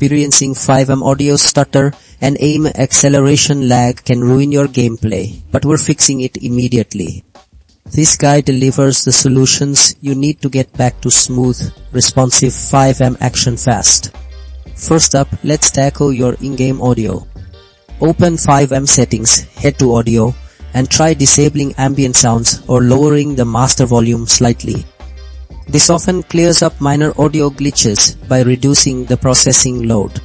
experiencing FiveM audio stutter and aim acceleration lag can ruin your gameplay, but we're fixing it immediately. This guide delivers the solutions you need to get back to smooth, responsive FiveM action fast. First up, let's tackle your in-game audio. Open FiveM settings, head to audio, and try disabling ambient sounds or lowering the master volume slightly. This often clears up minor audio glitches by reducing the processing load.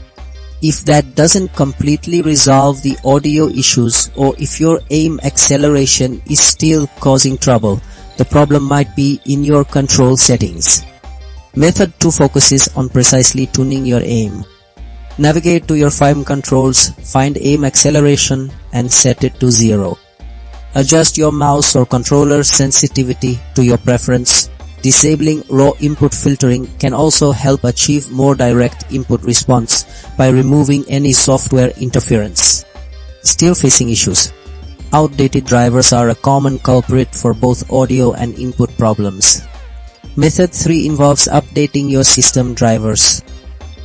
If that doesn't completely resolve the audio issues, or if your aim acceleration is still causing trouble, the problem might be in your control settings. Method 2 focuses on precisely tuning your aim. Navigate to your FiveM controls, find aim acceleration and set it to 0. Adjust your mouse or controller sensitivity to your preference. Disabling raw input filtering can also help achieve more direct input response by removing any software interference. Still facing issues? Outdated drivers are a common culprit for both audio and input problems. Method 3 involves updating your system drivers.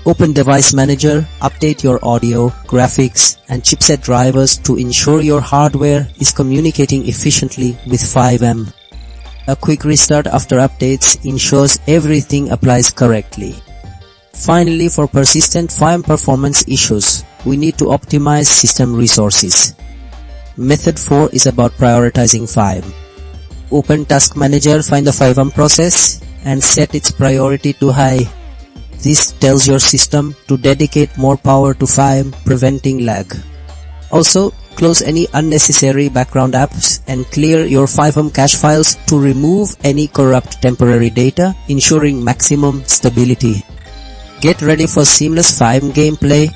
Open Device Manager, update your audio, graphics, and chipset drivers to ensure your hardware is communicating efficiently with FiveM. A quick restart after updates ensures everything applies correctly. Finally, for persistent FiveM performance issues, we need to optimize system resources. Method 4 is about prioritizing FiveM. Open Task Manager, find the FiveM process, and set its priority to high. This tells your system to dedicate more power to FiveM, preventing lag. Also, close any unnecessary background apps and clear your FiveM cache files to remove any corrupt temporary data, ensuring maximum stability. Get ready for seamless FiveM gameplay